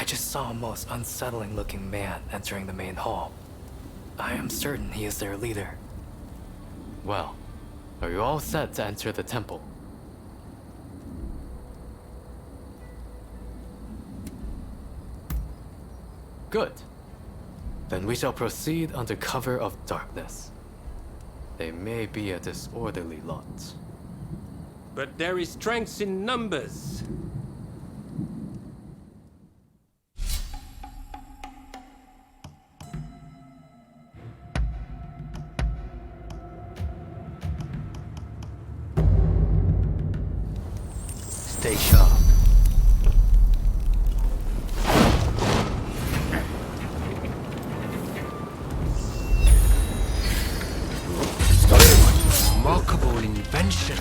I just saw a most unsettling looking man entering the main hall. I am certain he is their leader. Well, are you all set to enter the temple? Good. Then we shall proceed under cover of darkness. They may be a disorderly lot. But there is strength in numbers. Stay sharp. Remarkable invention.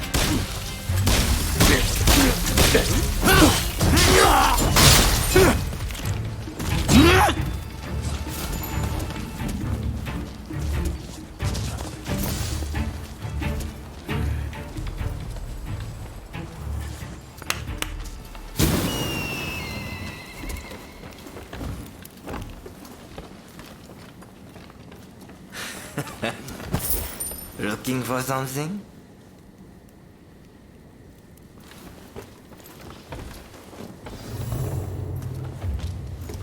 Looking for something?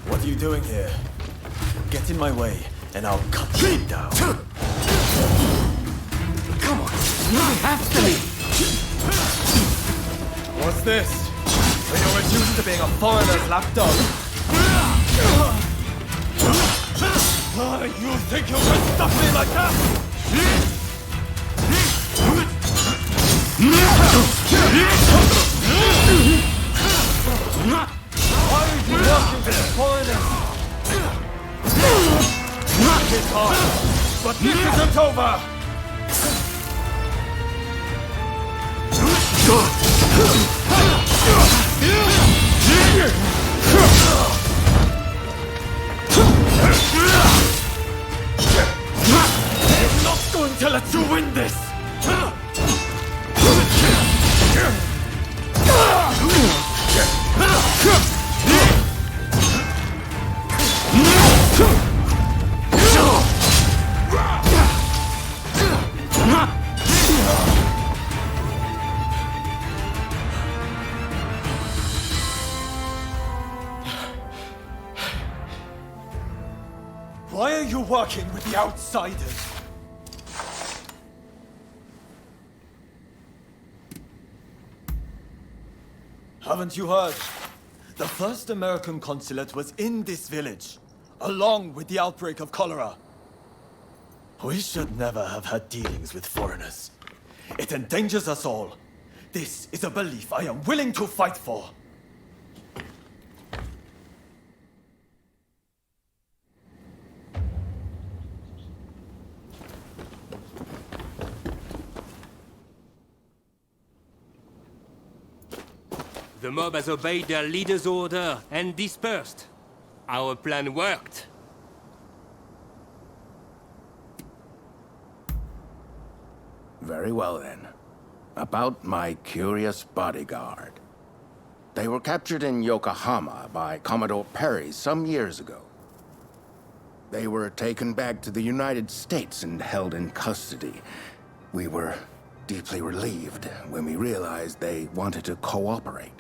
What are you doing here? Get in my way, and I'll cut you down. Come on, move after me. What's this? When you're reduced to being a foreigner's lapdog? You think you can stop me like that? Why are you working for the foreigners? It's hard, but this isn't over! I'm not going to let you win this! Why are you working with the outsiders? Haven't you heard? The first American consulate was in this village, along with the outbreak of cholera. We should never have had dealings with foreigners. It endangers us all. This is a belief I am willing to fight for. The mob has obeyed their leader's order and dispersed. Our plan worked. Very well then. About my curious bodyguard. They were captured in Yokohama by Commodore Perry some years ago. They were taken back to the United States and held in custody. We were deeply relieved when we realized they wanted to cooperate.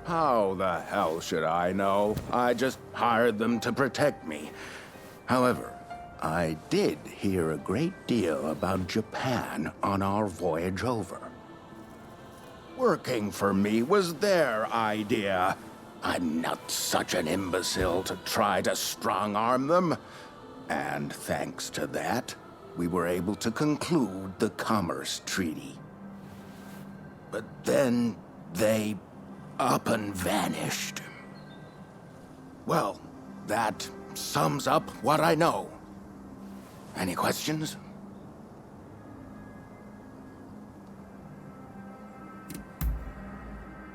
How the hell should I know? I just hired them to protect me. However, I did hear a great deal about Japan on our voyage over. Working for me was their idea. I'm not such an imbecile to try to strong-arm them. And thanks to that, we were able to conclude the Commerce Treaty. But then they up and vanished. Well, that sums up what I know. Any questions?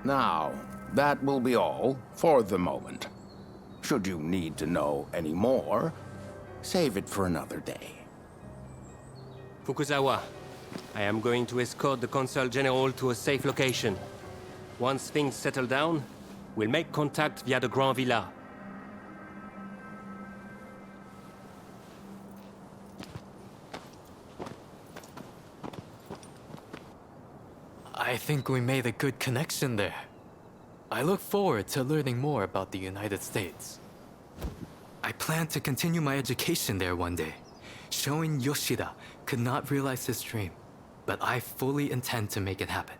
Now, that will be all for the moment. Should you need to know any more, save it for another day. Fukuzawa, I am going to escort the Consul General to a safe location. Once things settle down, we'll make contact via the Grand Villa. I think we made a good connection there. I look forward to learning more about the United States. I plan to continue my education there one day. Showing Yoshida could not realize his dream, but I fully intend to make it happen.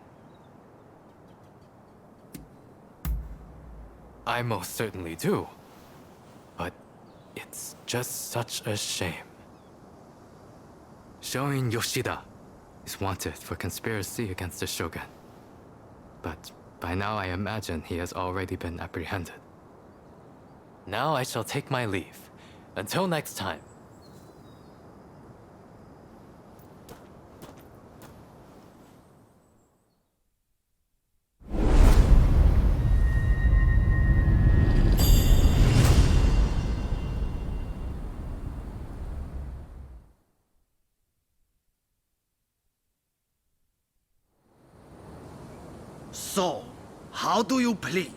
I most certainly do. But it's just such a shame. Showing Yoshida is wanted for conspiracy against the Shogun. But by now I imagine he has already been apprehended. Now I shall take my leave. Until next time. So, how do you plead?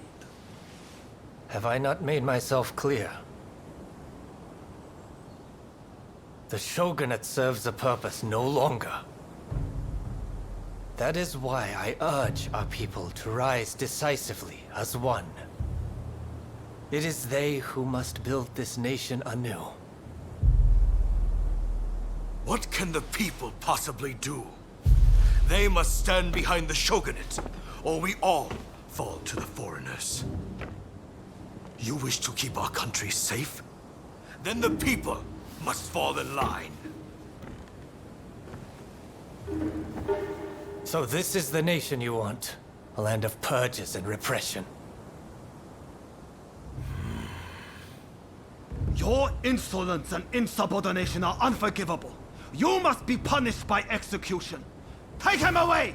Have I not made myself clear? The Shogunate serves a purpose no longer. That is why I urge our people to rise decisively as one. It is they who must build this nation anew. What can the people possibly do? They must stand behind the Shogunate, or we all fall to the foreigners. You wish to keep our country safe? Then the people must fall in line. So this is the nation you want? A land of purges and repression. Your insolence and insubordination are unforgivable. You must be punished by execution. Take him away!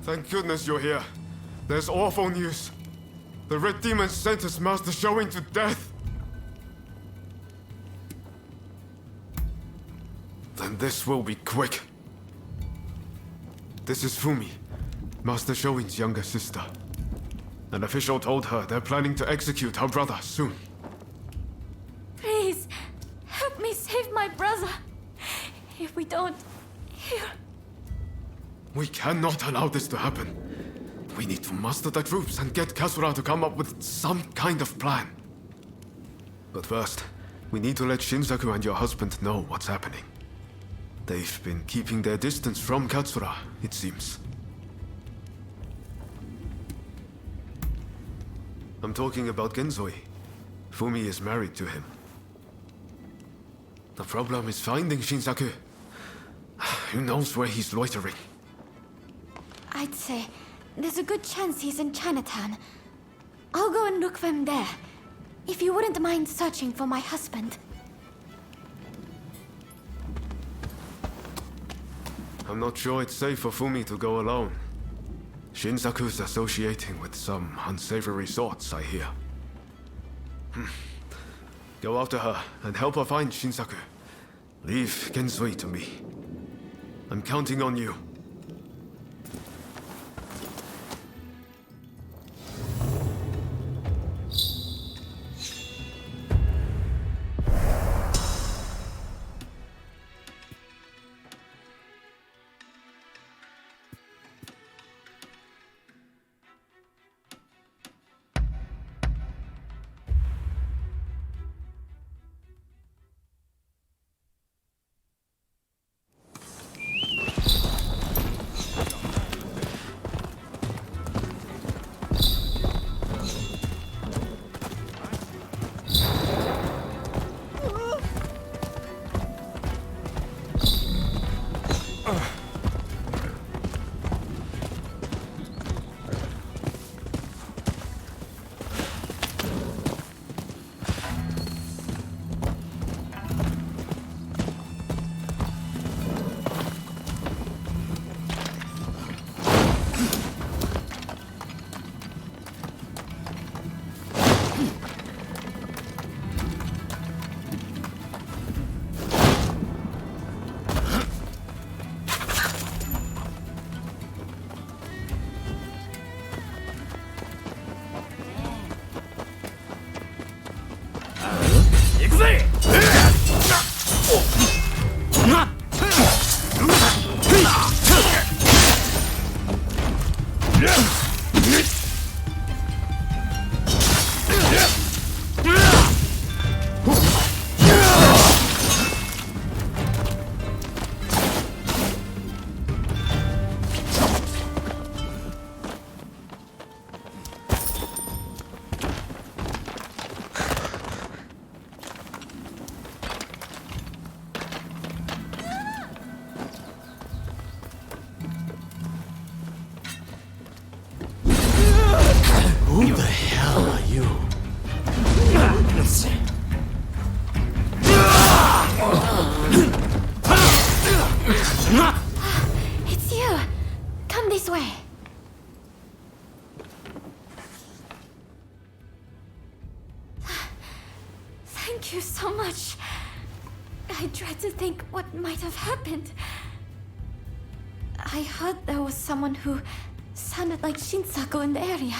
Thank goodness you're here. There's awful news. The Red Demon sentenced Master Showing to death. Then this will be quick. This is Fumi, Master Showing's younger sister. An official told her they're planning to execute her brother soon. Please, help me save my brother. If we don't, he'll... We cannot allow this to happen. We need to muster the troops and get Katsura to come up with some kind of plan. But first, we need to let Shinsaku and your husband know what's happening. They've been keeping their distance from Katsura, it seems. I'm talking about Genzoi. Fumi is married to him. The problem is finding Shinsaku. Who knows where he's loitering? I'd say there's a good chance he's in Chinatown. I'll go and look for him there. If you wouldn't mind searching for my husband. I'm not sure it's safe for Fumi to go alone. Shinsaku's associating with some unsavory sorts, I hear. Go after her and help her find Shinsaku. Leave Genzoi to me. I'm counting on you. Who the hell are you? It's you! Come this way. Thank you so much. I tried to think what might have happened. I heard there was someone who sounded like Shinsaku in the area.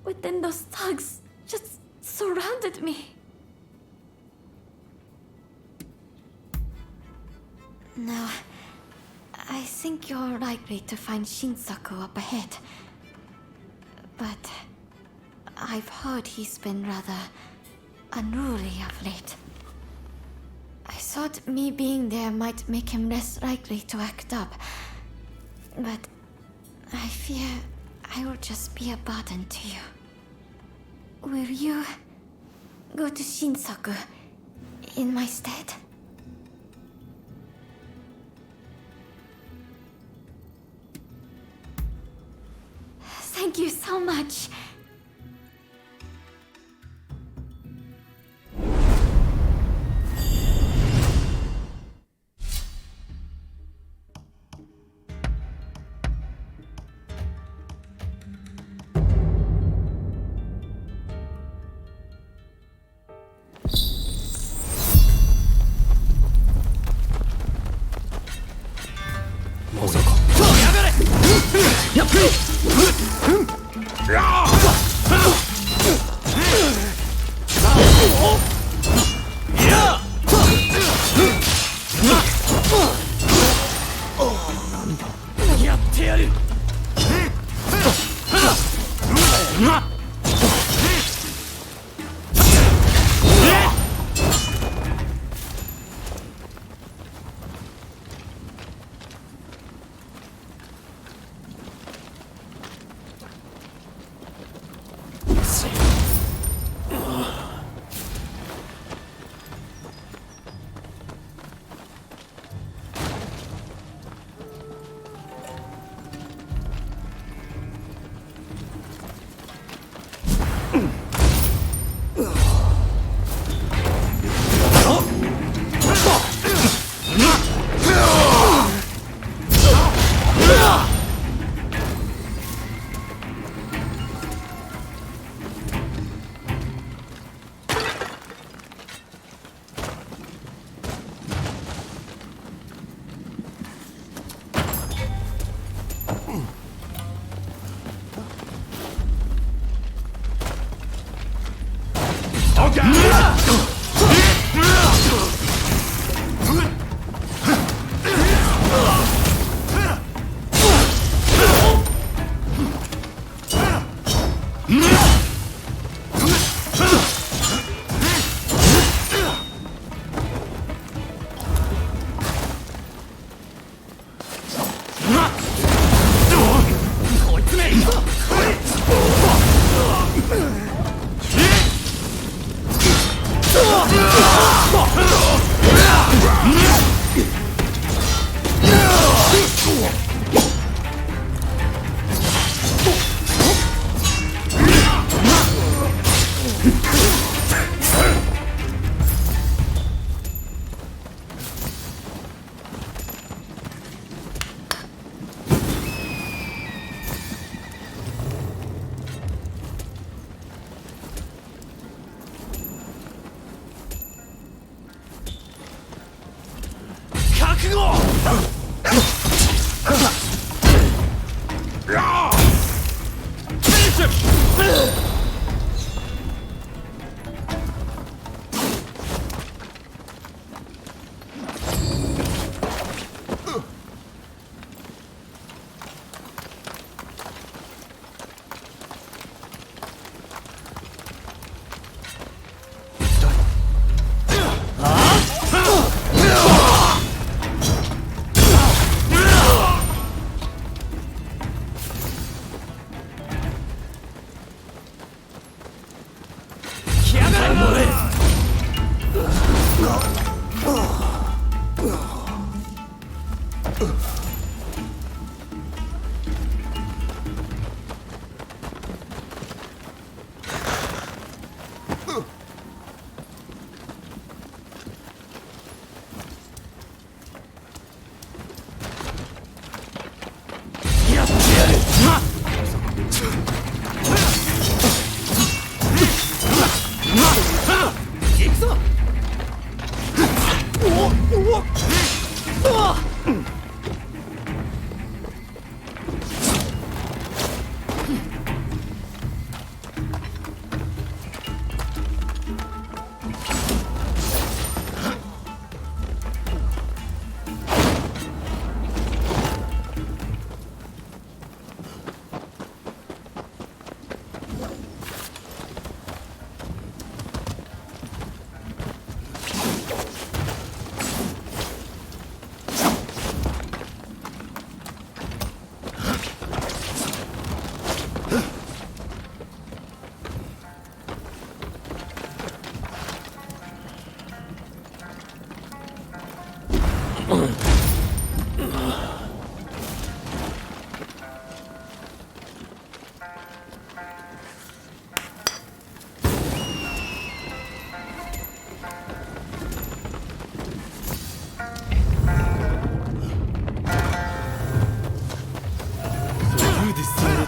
But then those thugs just surrounded me. No, I think you're likely to find Shinsaku up ahead. But I've heard he's been rather unruly of late. I thought me being there might make him less likely to act up. But I fear I will just be a burden to you. Will you go to Shinsaku in my stead? Thank you so much.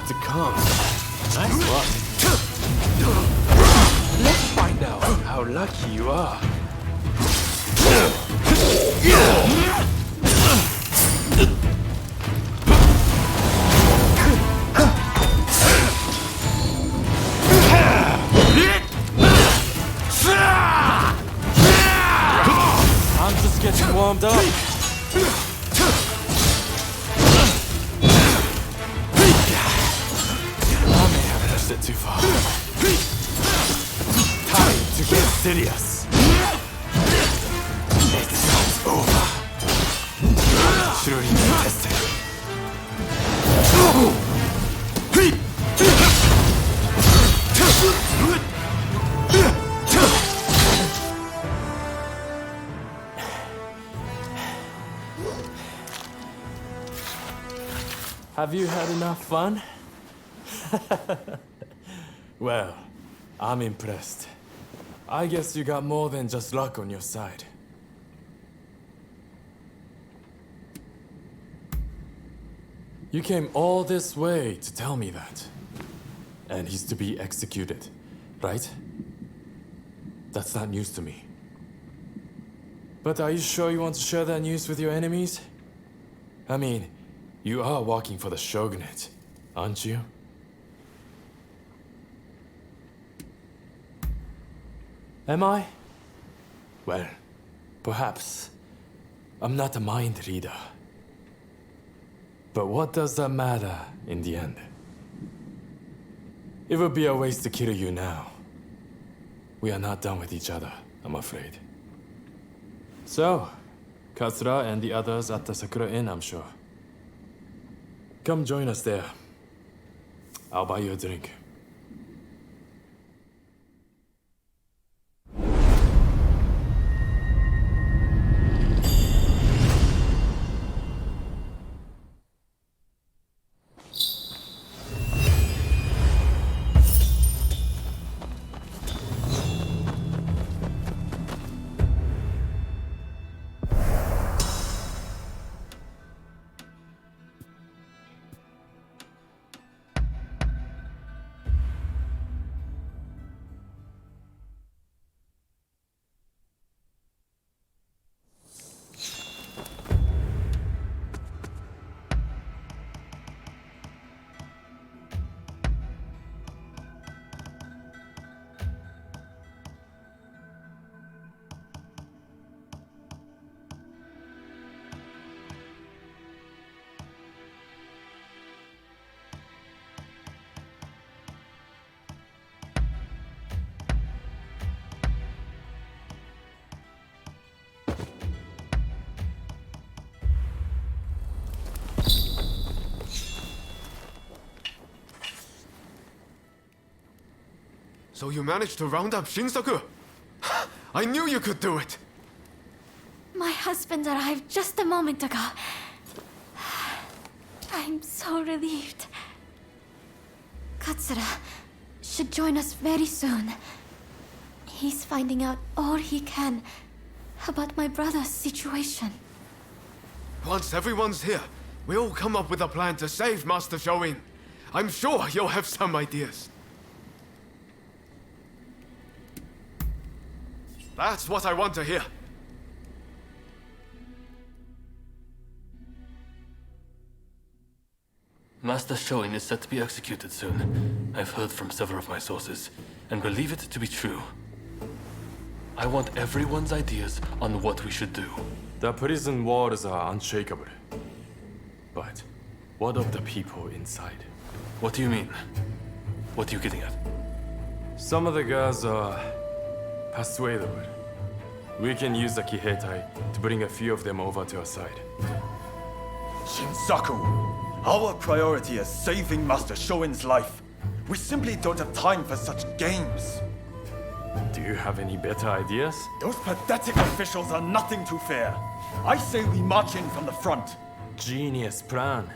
To come. Nice luck. Let's find out how lucky you are. I'm just getting warmed up. It too far. Time to get serious. It's over. Surely tested. Have you had enough fun? Well, I'm impressed. I guess you got more than just luck on your side. You came all this way to tell me that. And he's to be executed, right? That's not news to me. But are you sure you want to share that news with your enemies? I mean, you are working for the Shogunate, aren't you? Am I? Well, perhaps. I'm not a mind reader. But what does that matter in the end? It would be a waste to kill you now. We are not done with each other, I'm afraid. So, Katsura and the others at the Sakura Inn, I'm sure. Come join us there. I'll buy you a drink. So you managed to round up Shinsaku? I knew you could do it! My husband arrived just a moment ago. I'm so relieved. Katsura should join us very soon. He's finding out all he can about my brother's situation. Once everyone's here, we'll come up with a plan to save Master Shoin. I'm sure you'll have some ideas. That's what I want to hear. Master Shoin is set to be executed soon. I've heard from several of my sources, and believe it to be true. I want everyone's ideas on what we should do. The prison walls are unshakable. But what of the people inside? What do you mean? What are you getting at? Some of the guards are persuadable. We can use the Kiheitai to bring a few of them over to our side. Shinsaku, our priority is saving Master Shoin's life. We simply don't have time for such games. Do you have any better ideas? Those pathetic officials are nothing to fear. I say we march in from the front. Genius plan.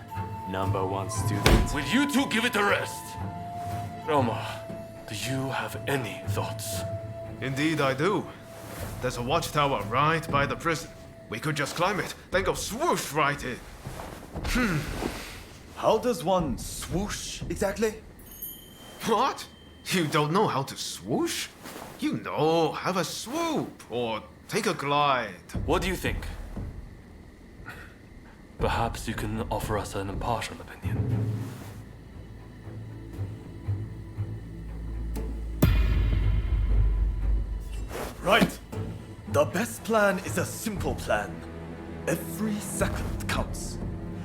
Number one student. Will you two give it a rest? Roma, do you have any thoughts? Indeed I do. There's a watchtower right by the prison. We could just climb it, then go swoosh right in. How does one swoosh exactly? What? You don't know how to swoosh? You know, have a swoop, or take a glide. What do you think? Perhaps you can offer us an impartial opinion. Right. The best plan is a simple plan. Every second counts.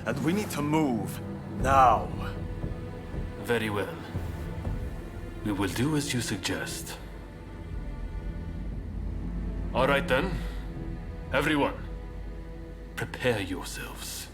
And we need to move now. Very well. We will do as you suggest. All right then. Everyone, prepare yourselves.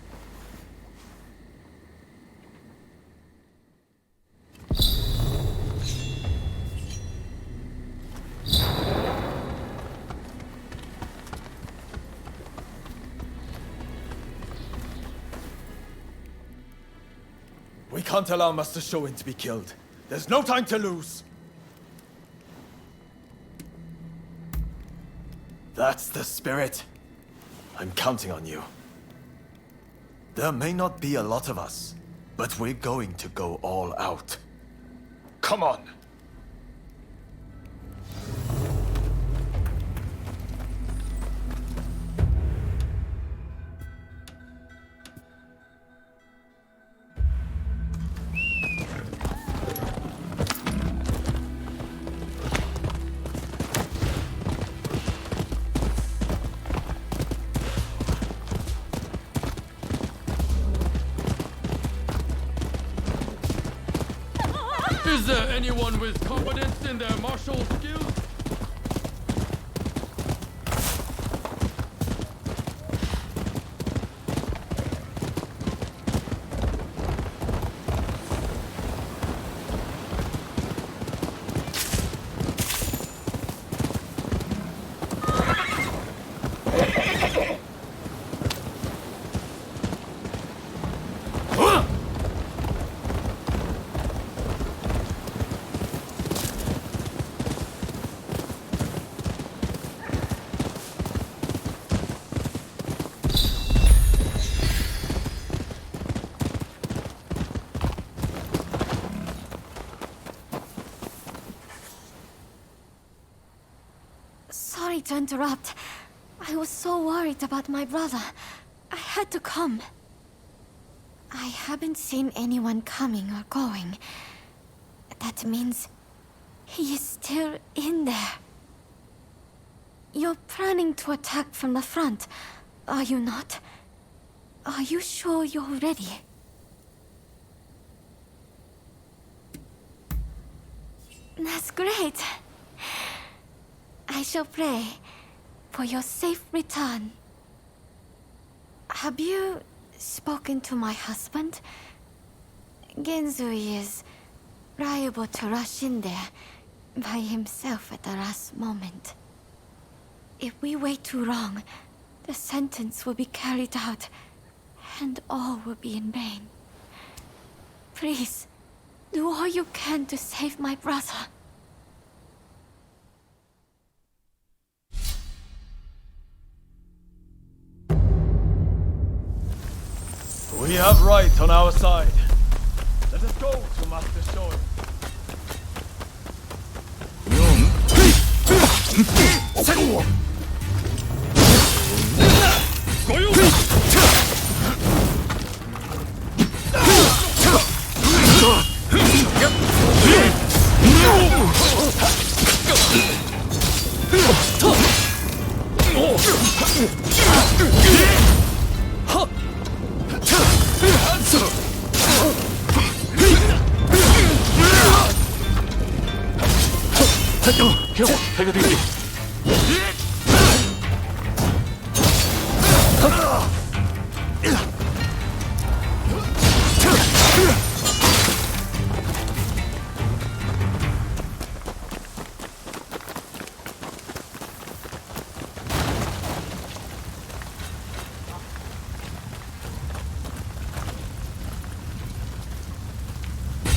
We can't allow Master Shoin to be killed. There's no time to lose. That's the spirit. I'm counting on you. There may not be a lot of us, but we're going to go all out. Come on! Is there anyone with confidence in their martial skills? Sorry to interrupt. I was so worried about my brother. I had to come. I haven't seen anyone coming or going. That means he is still in there. You're planning to attack from the front, are you not? Are you sure you're ready? That's great. I shall pray for your safe return. Have you spoken to my husband? Genzui is liable to rush in there by himself at the last moment. If we wait too long, the sentence will be carried out, and all will be in vain. Please, do all you can to save my brother. We have right on our side. Let us go to Master Shogun. Take it easy.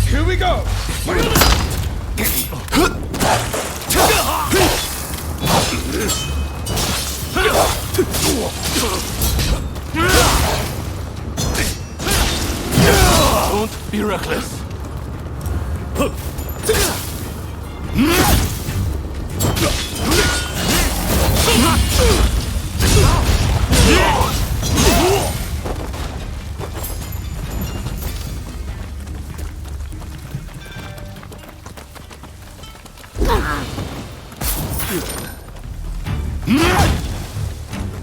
Here we go! Don't be reckless.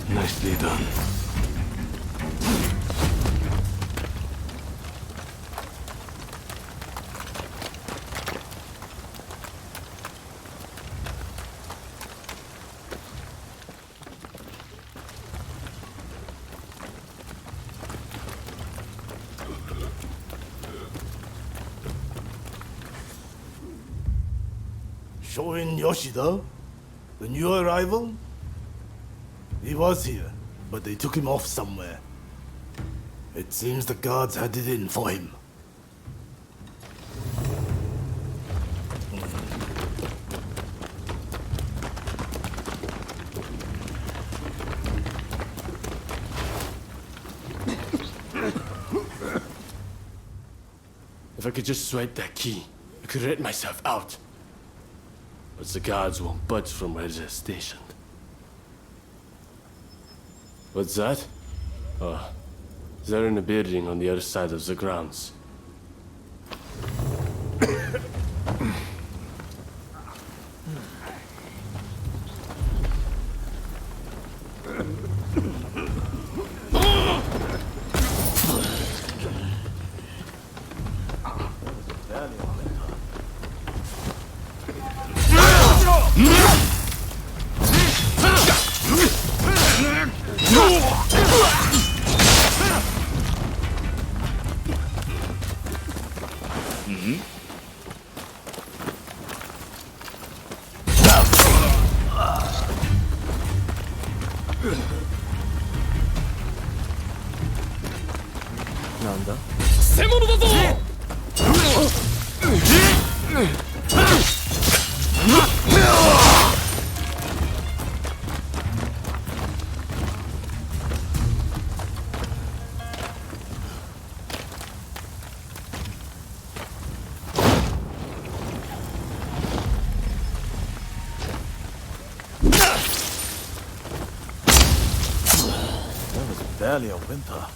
Nicely done. Shogun Yoshida? The new arrival? He was here, but they took him off somewhere. It seems the guards had it in for him. If I could just swipe that key, I could let myself out. But the guards won't budge from where they're stationed. What's that? Oh, they're in a building on the other side of the grounds. Barely a winter.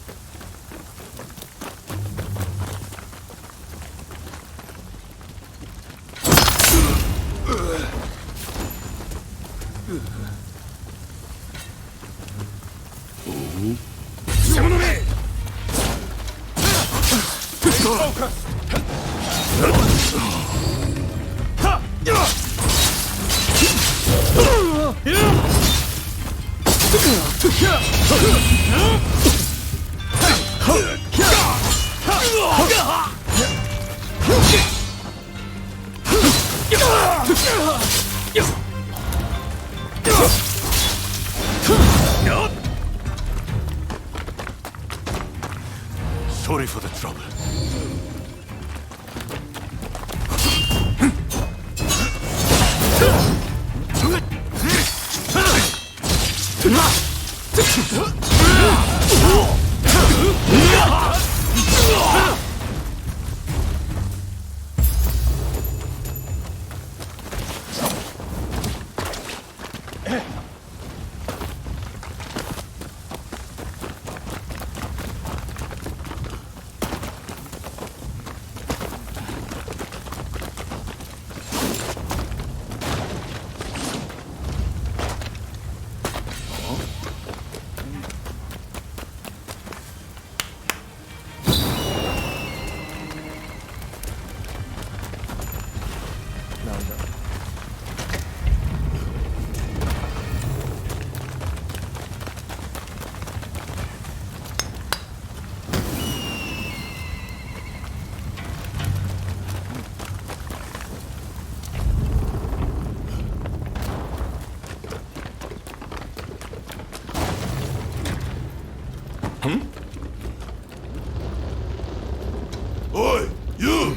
Oi, you!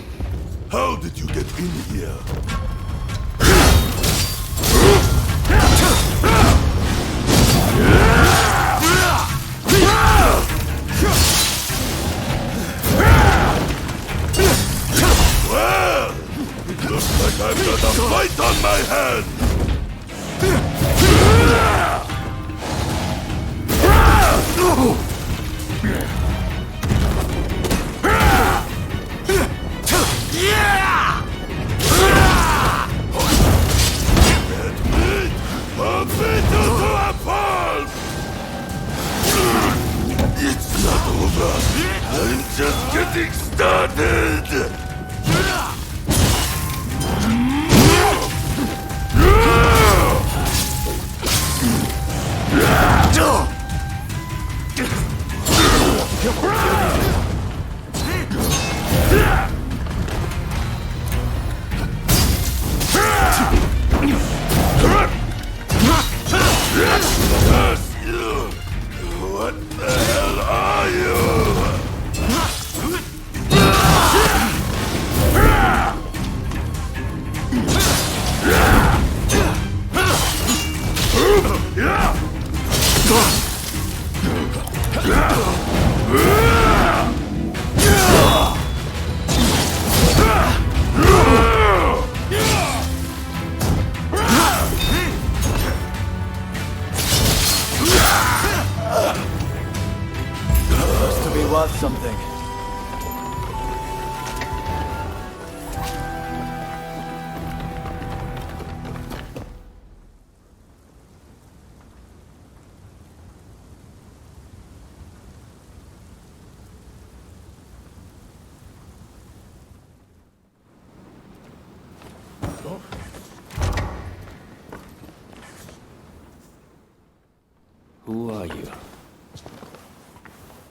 How did you get in here? Well, it looks like I've got a fight on my hands! It's not over. I'm just getting started. What the hell are you? Looks to be worth something. Who are you?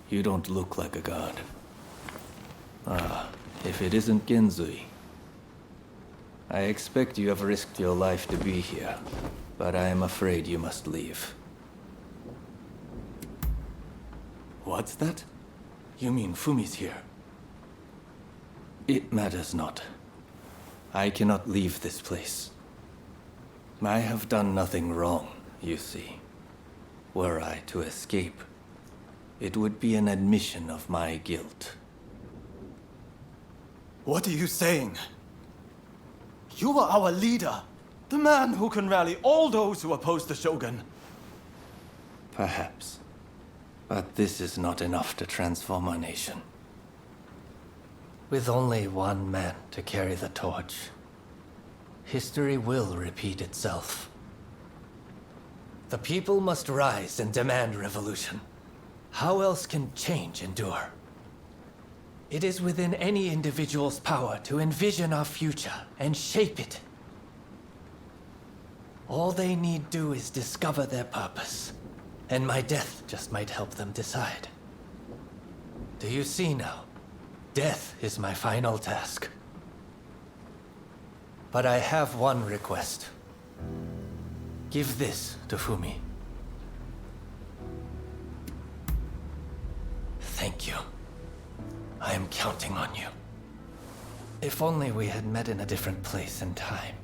You don't look like a god. Ah, if it isn't Genzui. I expect you have risked your life to be here, but I am afraid you must leave. What's that? You mean Fumi's here? It matters not. I cannot leave this place. I have done nothing wrong, you see. Were I to escape, it would be an admission of my guilt. What are you saying? You are our leader, the man who can rally all those who oppose the Shogun. Perhaps. But this is not enough to transform our nation. With only one man to carry the torch, history will repeat itself. The people must rise and demand revolution. How else can change endure? It is within any individual's power to envision our future and shape it. All they need do is discover their purpose, and my death just might help them decide. Do you see now? Death is my final task. But I have one request. Give this to Fumi. Thank you. I am counting on you. If only we had met in a different place and time.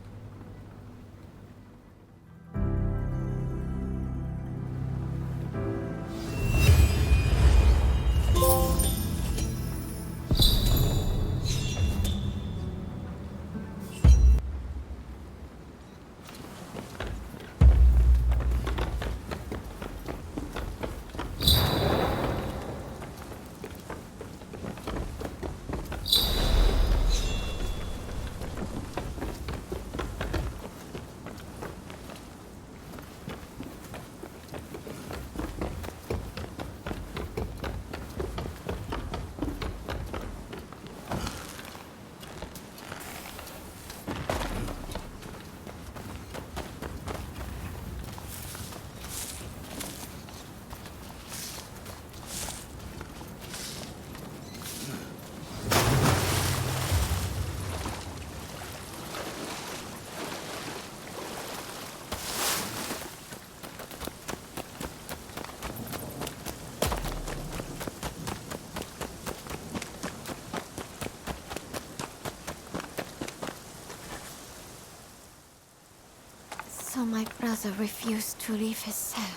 So my brother refused to leave his cell.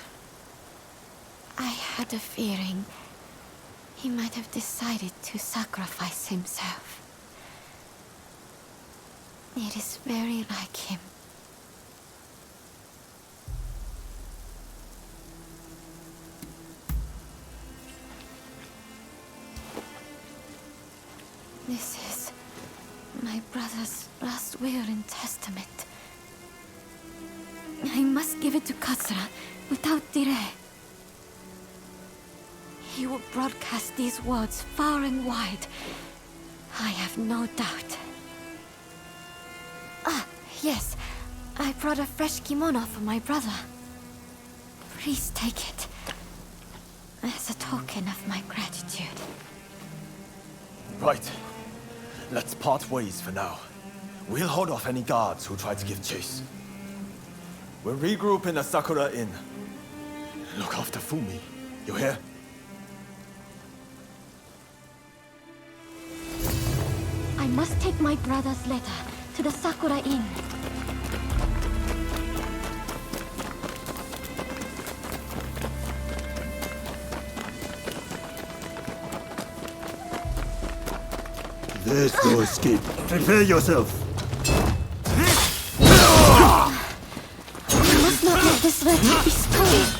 I had a feeling he might have decided to sacrifice himself. It is very like him. This is my brother's last will and testament. I must give it to Katsura without delay. He will broadcast these words far and wide. I have no doubt. Ah, yes. I brought a fresh kimono for my brother. Please take it as a token of my gratitude. Right. Let's part ways for now. We'll hold off any guards who try to give chase. We'll regroup in the Sakura Inn. Look after Fumi. You hear? I must take my brother's letter to the Sakura Inn. There's no escape. Prepare yourself. I must not let this letter be stolen.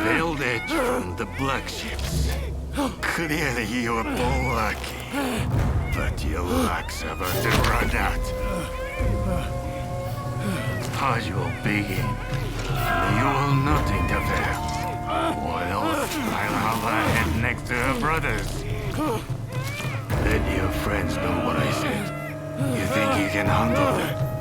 Veiled edge from the black ships. Clearly you were lucky. But your luck's about to run out. Purge will begin. You will not interfere. Or else I'll have her head next to her brother's. Let your friends know what I said. You think you can handle it?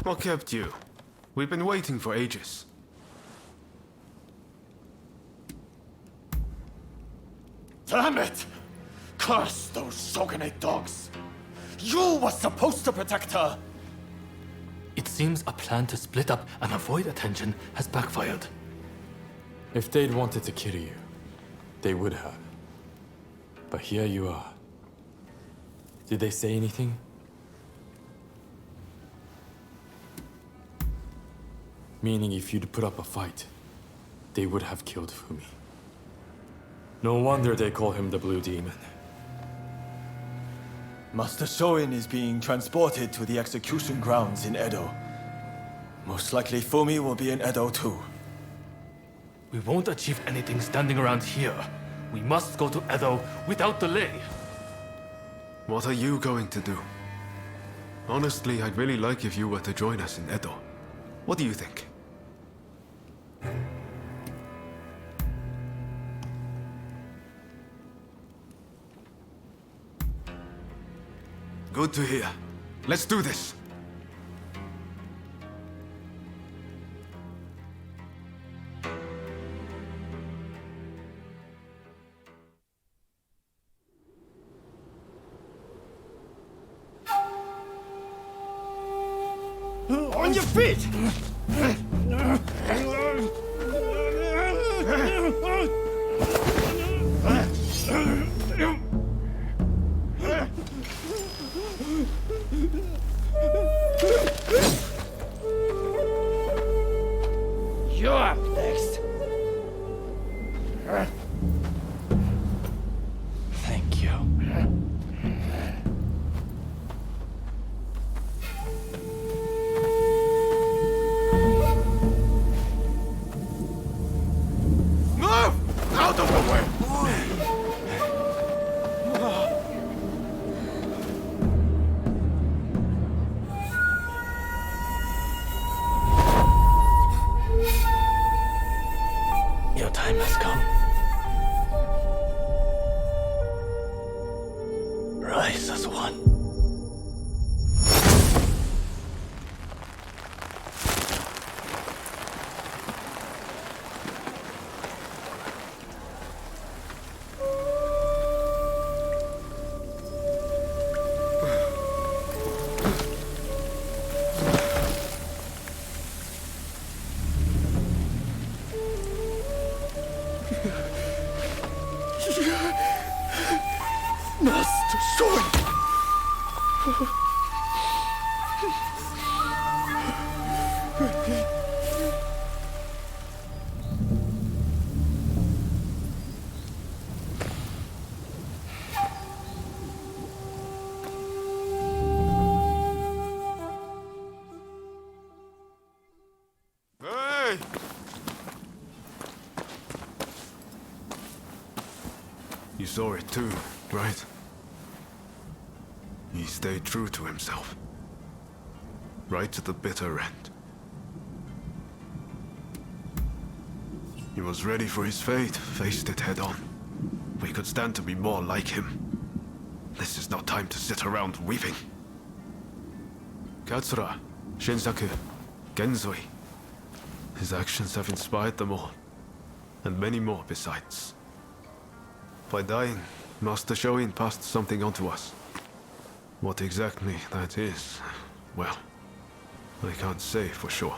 What kept you? We've been waiting for ages. Damn it! Curse those Shogunate dogs! You were supposed to protect her! It seems a plan to split up and avoid attention has backfired. If they'd wanted to kill you, they would have. But here you are. Did they say anything? Meaning if you'd put up a fight, they would have killed Fumi. No wonder they call him the Blue Demon. Master Shoin is being transported to the execution grounds in Edo. Most likely Fumi will be in Edo too. We won't achieve anything standing around here. We must go to Edo without delay. What are you going to do? Honestly, I'd really like if you were to join us in Edo. What do you think? Good to hear. Let's do this. On your feet! You're up next. Thank you. Move! Out of the way! Your time has come. Rise as one. Master Shoin! Hey! You saw it too, right? He stayed true to himself. Right to the bitter end. He was ready for his fate, faced it head on. We could stand to be more like him. This is not time to sit around weeping. Katsura, Shinsaku, Genzoi. His actions have inspired them all, and many more besides. By dying, Master Shoin passed something on to us. What exactly that is, well, I can't say for sure.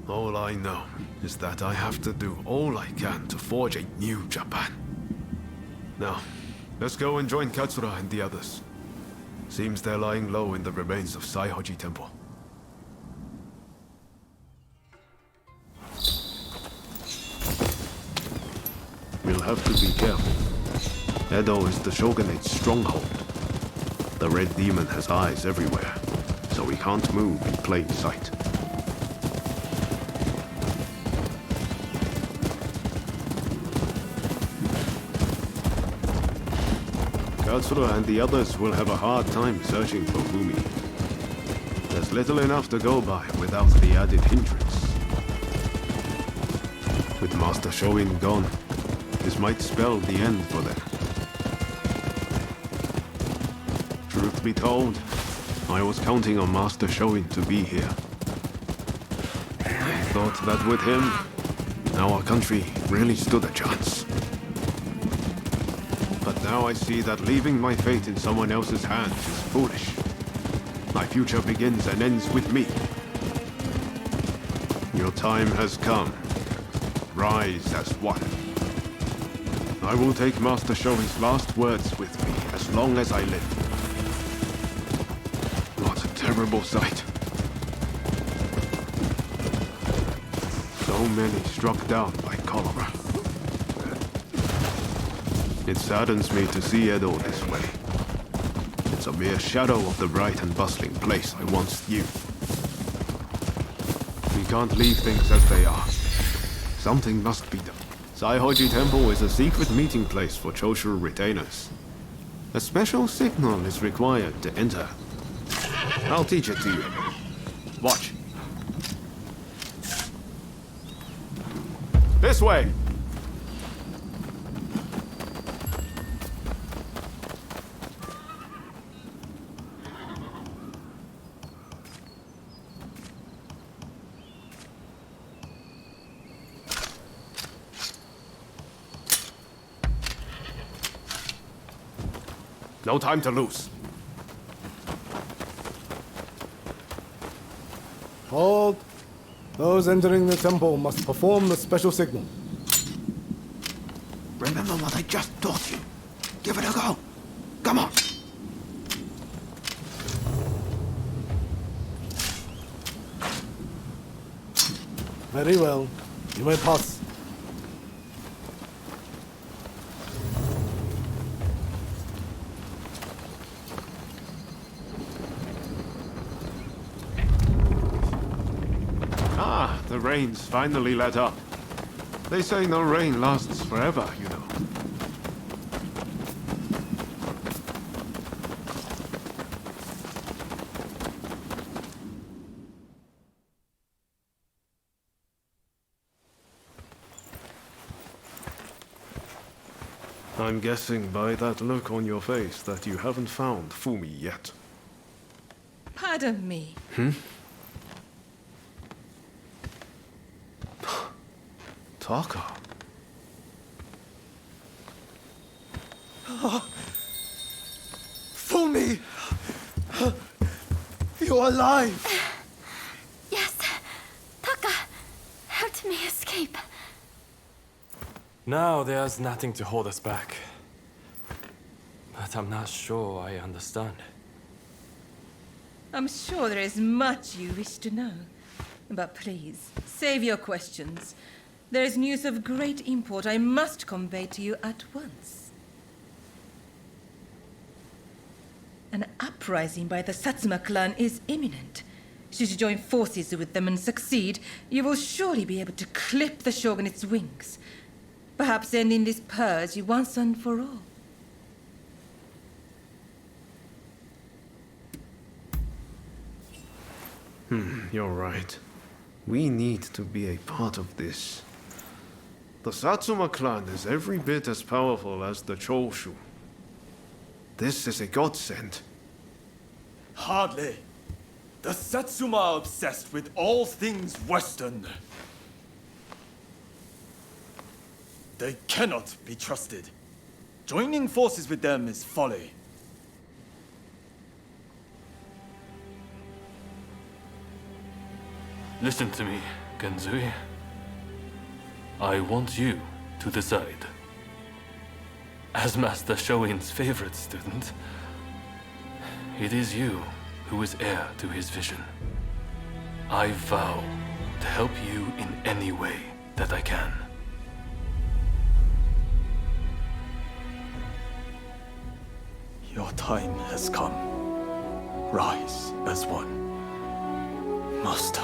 All I know is that I have to do all I can to forge a new Japan. Now, let's go and join Katsura and the others. Seems they're lying low in the remains of Saihoji Temple. We'll have to be careful. Edo is the Shogunate's stronghold. The Red Demon has eyes everywhere, so we can't move in plain sight. Katsura and the others will have a hard time searching for Fumi. There's little enough to go by without the added hindrance. With Master Shoin gone, this might spell the end for them. Truth be told, I was counting on Master Shoin to be here. I thought that with him, our country really stood a chance. But now I see that leaving my fate in someone else's hands is foolish. My future begins and ends with me. Your time has come. Rise as one. I will take Master Shoin's last words with me as long as I live. What a terrible sight. So many struck down by cholera. It saddens me to see Edo this way. It's a mere shadow of the bright and bustling place I once knew. We can't leave things as they are. Something must be done. Saihoji Temple is a secret meeting place for Choshu retainers. A special signal is required to enter. I'll teach it to you. Watch. This way! No time to lose. Hold. Those entering the temple must perform the special signal. Remember what I just taught you. Give it a go. Come on. Very well. You may pass. The rain's finally let up. They say no rain lasts forever, you know. I'm guessing by that look on your face that you haven't found Fumi yet. Pardon me. Taka. Fumi! You're alive! Yes. Taka helped me escape. Now there's nothing to hold us back. But I'm not sure I understand. I'm sure there is much you wish to know. But please, save your questions. There is news of great import I must convey to you at once. An uprising by the Satsuma clan is imminent. Should you join forces with them and succeed, you will surely be able to clip the shogunate's wings. Perhaps ending this purge once and for all. You're right. We need to be a part of this. The Satsuma clan is every bit as powerful as the Choshu. This is a godsend. Hardly. The Satsuma are obsessed with all things Western. They cannot be trusted. Joining forces with them is folly. Listen to me, Genzui. I want you to decide. As Master Shoin's favorite student, it is you who is heir to his vision. I vow to help you in any way that I can. Your time has come. Rise as one. Master,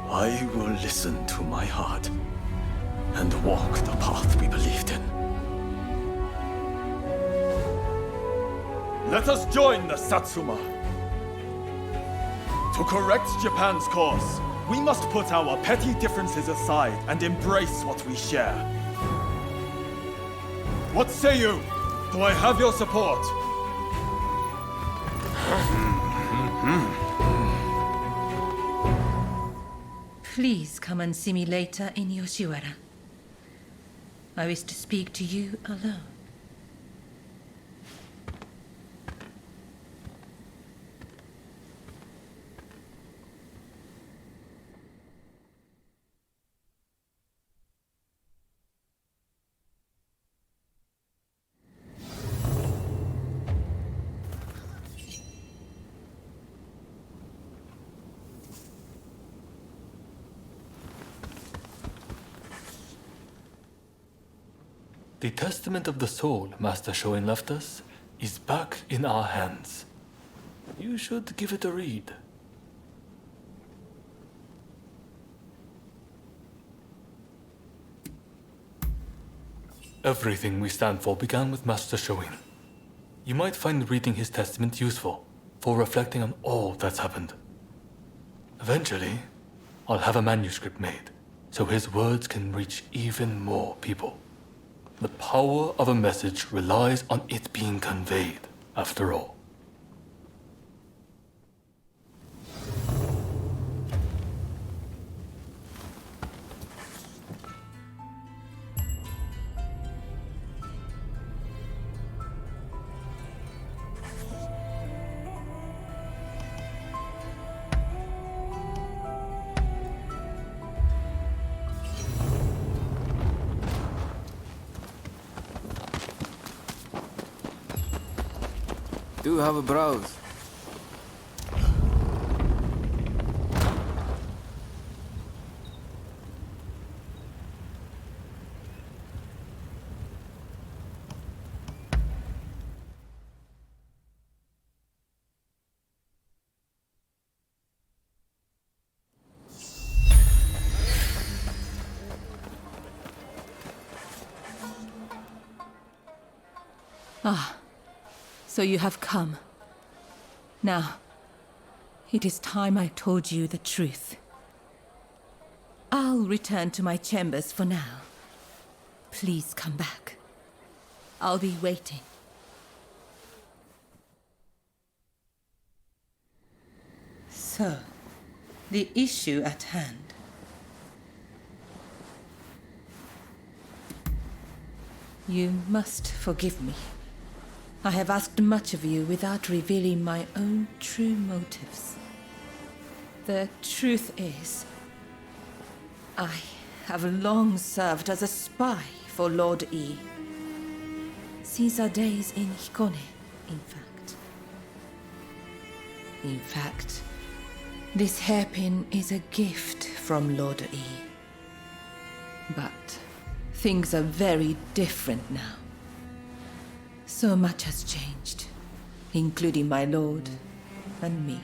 I will listen to my heart and walk the path we believed in. Let us join the Satsuma. To correct Japan's course, we must put our petty differences aside and embrace what we share. What say you? Do I have your support? Please come and see me later in Yoshiwara. I wish to speak to you alone. The Testament of the Soul Master Shoin left us is back in our hands. You should give it a read. Everything we stand for began with Master Shoin. You might find reading his testament useful for reflecting on all that's happened. Eventually, I'll have a manuscript made so his words can reach even more people. The power of a message relies on it being conveyed, after all. Do have a browse. Ah, so you have come. Now, it is time I told you the truth. I'll return to my chambers for now. Please come back. I'll be waiting. So, the issue at hand. You must forgive me. I have asked much of you without revealing my own true motives. The truth is, I have long served as a spy for Lord E. Since our days in Hikone, in fact. In fact, this hairpin is a gift from Lord E. But things are very different now. So much has changed, including my lord and me.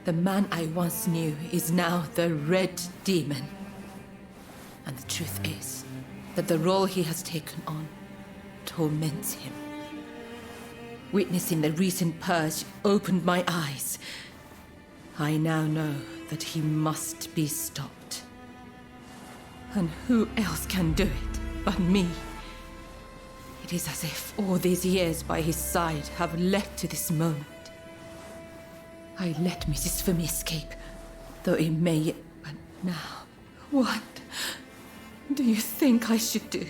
The man I once knew is now the Red Demon. And the truth is that the role he has taken on torments him. Witnessing the recent purge opened my eyes. I now know that he must be stopped. And who else can do it but me? It is as if all these years by his side have led to this moment. I let Mrs. Fumi escape, though it may... But now, what do you think I should do?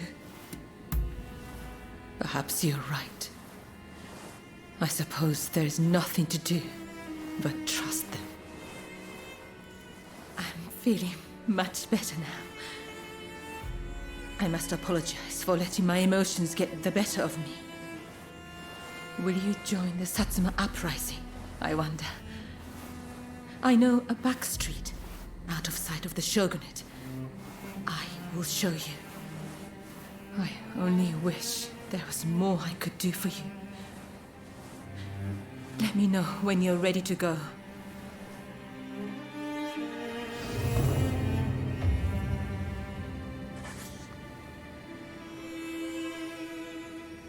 Perhaps you're right. I suppose there's nothing to do but trust them. I'm feeling much better now. I must apologize for letting my emotions get the better of me. Will you join the Satsuma uprising, I wonder? I know a back street, out of sight of the Shogunate. I will show you. I only wish there was more I could do for you. Let me know when you're ready to go.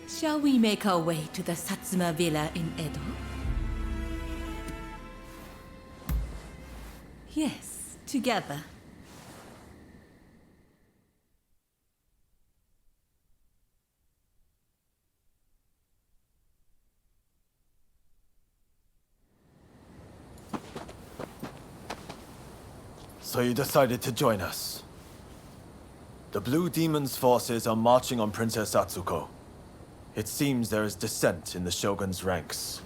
Shall we make our way to the Satsuma villa in Edo? Yes, together. So you decided to join us. The Blue Demon's forces are marching on Princess Atsuko. It seems there is dissent in the Shogun's ranks.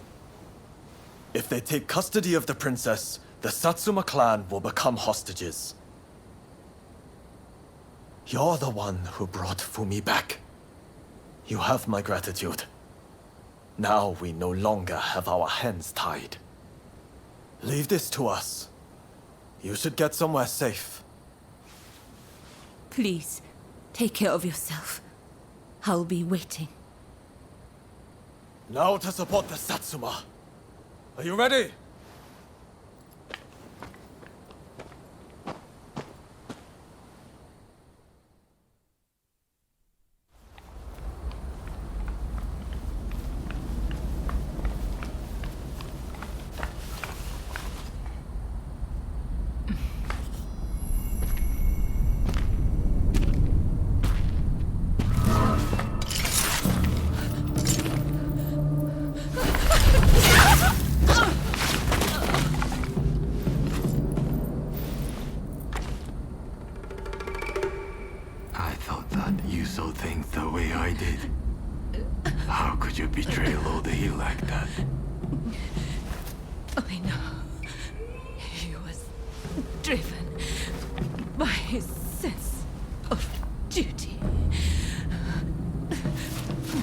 If they take custody of the princess, the Satsuma clan will become hostages. You're the one who brought Fumi back. You have my gratitude. Now we no longer have our hands tied. Leave this to us. You should get somewhere safe. Please, take care of yourself. I'll be waiting. Now to support the Satsuma. Are you ready? I know. He was driven by his sense of duty.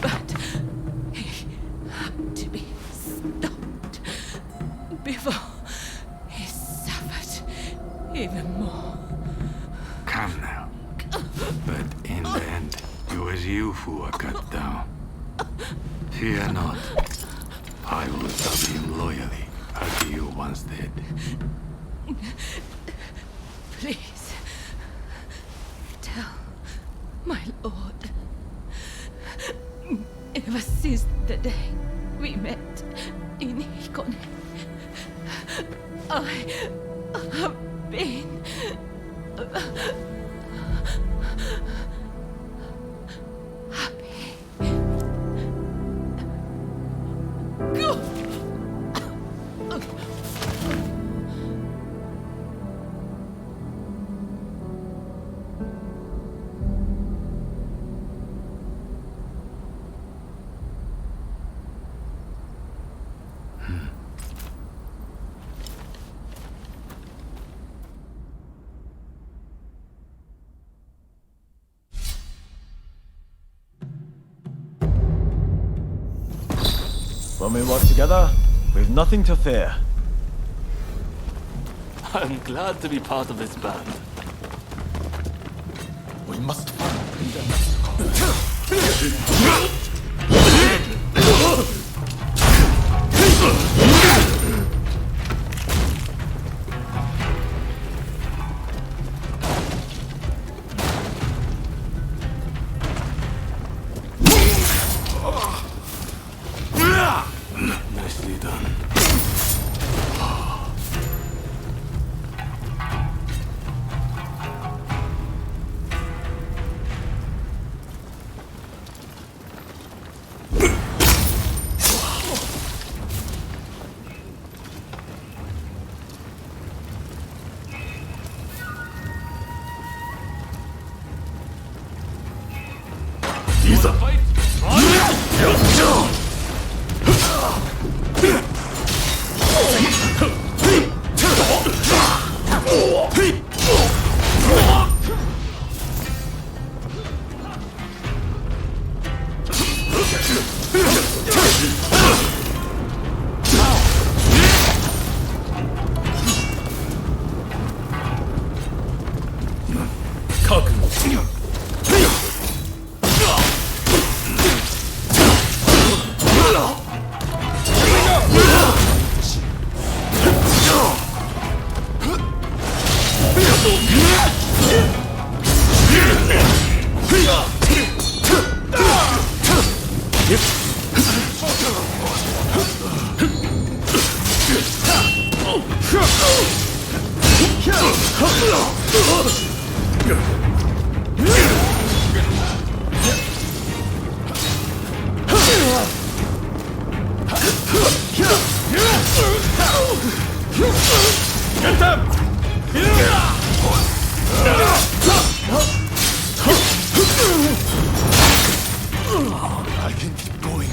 But he had to be stopped before he suffered even more. Come now. But in the end, it was you who were cut down. Fear not. I will serve him loyally, as you once did. Please, tell my lord. Ever since the day we met in Hikone, I have been happy. Go! When we work together, we've nothing to fear. I'm glad to be part of this band. We must find Nicely done. Get them! I can keep going.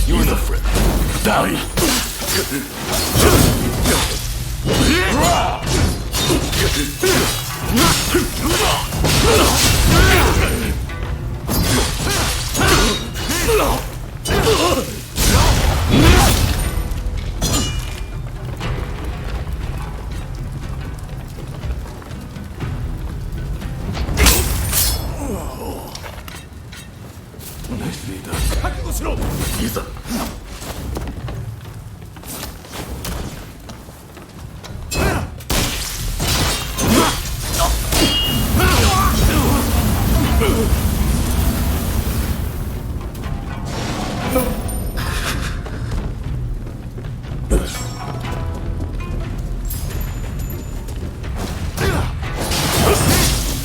You're the friend. Die! Nicely done. Isa!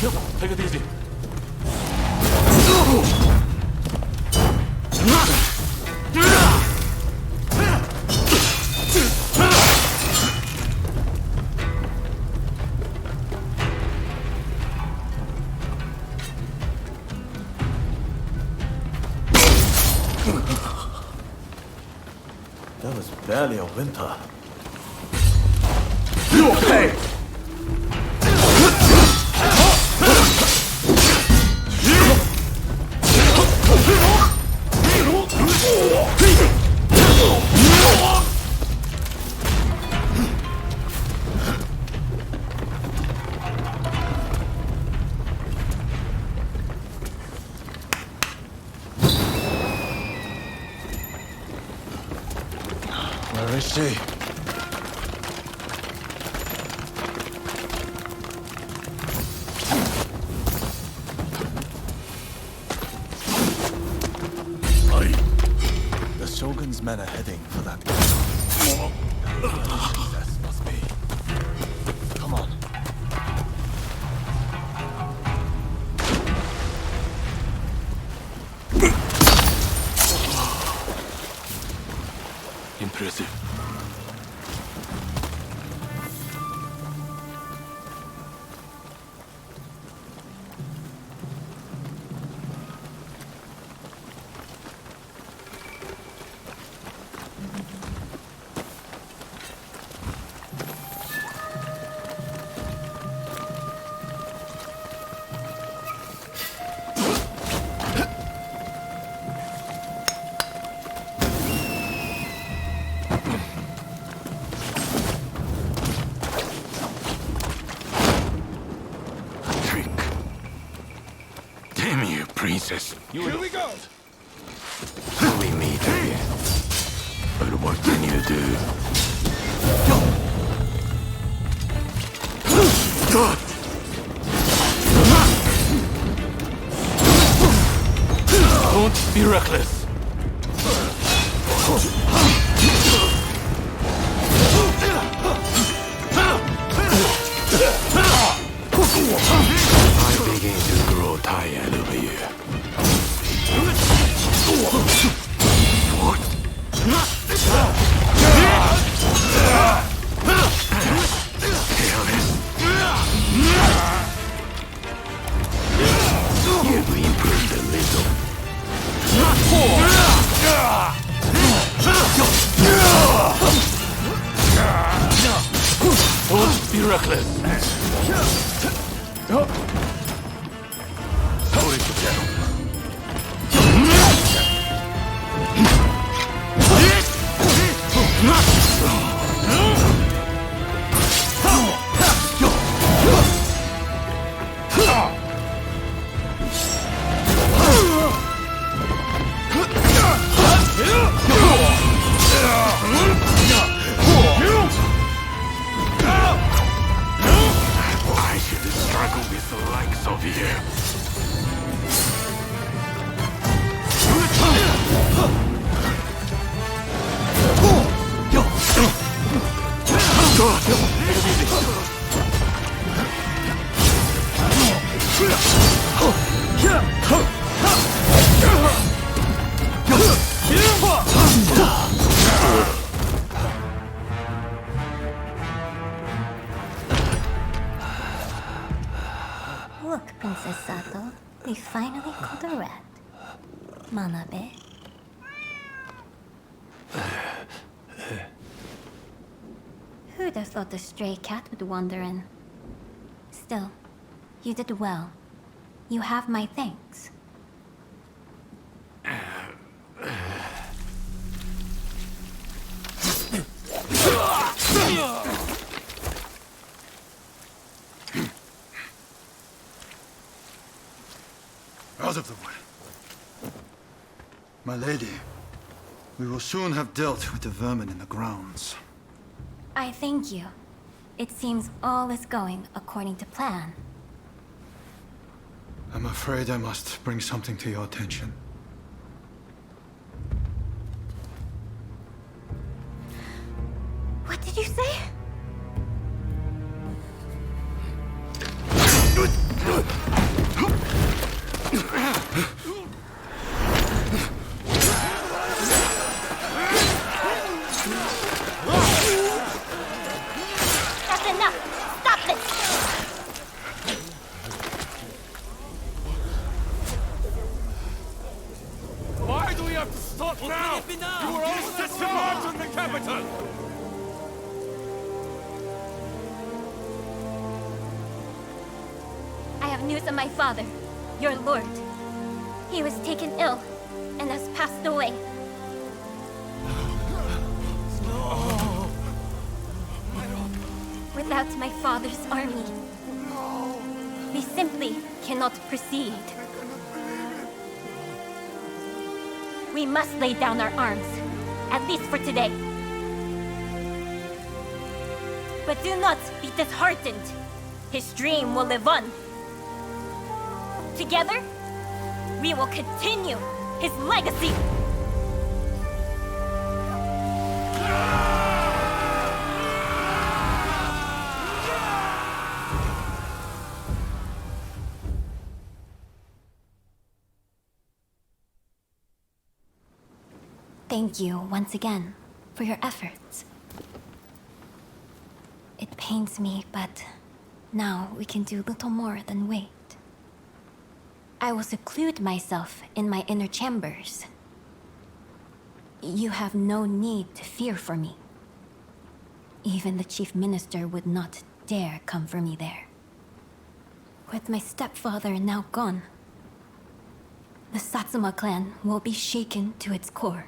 Careful, take it easy. That was barely a winter. You will pay! Where is she? The Shogun's men are heading for that. This must be. Come on. Impressive. Damn you, princess. Here we go! We meet again. But what can you do? Don't be reckless. I begin to grow tired of you. What? You've improved a little. Don't be reckless. I should struggle with the likes of you. Look, Princess Sato, we finally caught a rat. Manabe. Who'd have thought a stray cat would wander in? Still, you did well. You have my thanks. Out of the way. My lady, we will soon have dealt with the vermin in the grounds. I thank you. It seems all is going according to plan. I'm afraid I must bring something to your attention. What did you say? That's enough! Stop this! Why do we have to stop now? You were all set to march on the capital! I have news of my father, your lord. He was taken ill and has passed away. Without my father's army, we simply cannot proceed. We must lay down our arms, at least for today. But do not be disheartened. His dream will live on. Together, we will continue his legacy. Thank you once again for your efforts. It pains me, but now we can do little more than wait. I will seclude myself in my inner chambers. You have no need to fear for me. Even the chief minister would not dare come for me there. With my stepfather now gone, the Satsuma clan will be shaken to its core.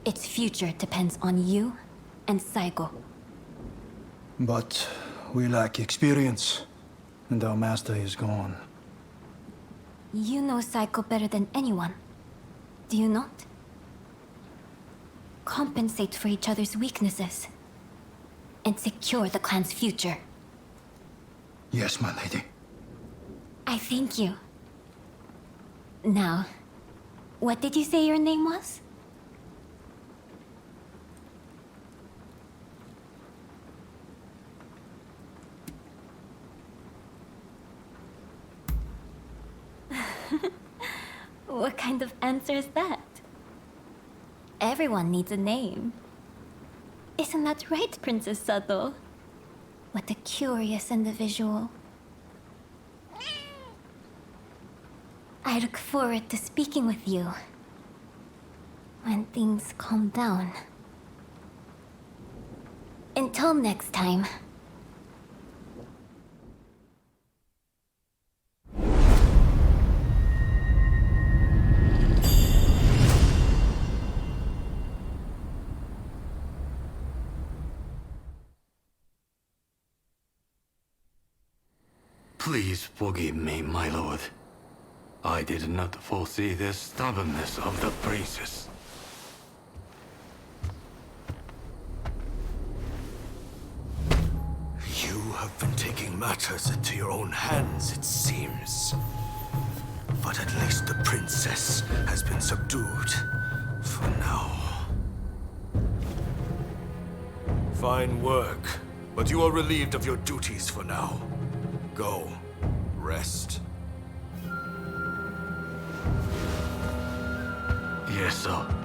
Its future depends on you and Saigo. But we lack experience, and our master is gone. You know Saigo better than anyone, do you not? Compensate for each other's weaknesses and secure the clan's future. Yes, my lady. I thank you. Now, what did you say your name was? What kind of answer is that? Everyone needs a name. Isn't that right, Princess Sato? What a curious individual. I look forward to speaking with you when things calm down. Until next time, Please forgive me, my lord. I did not foresee the stubbornness of the princess. You have been taking matters into your own hands, it seems. But at least the princess has been subdued. For now. Fine work. But you are relieved of your duties for now. Go. Rest. Yes, sir.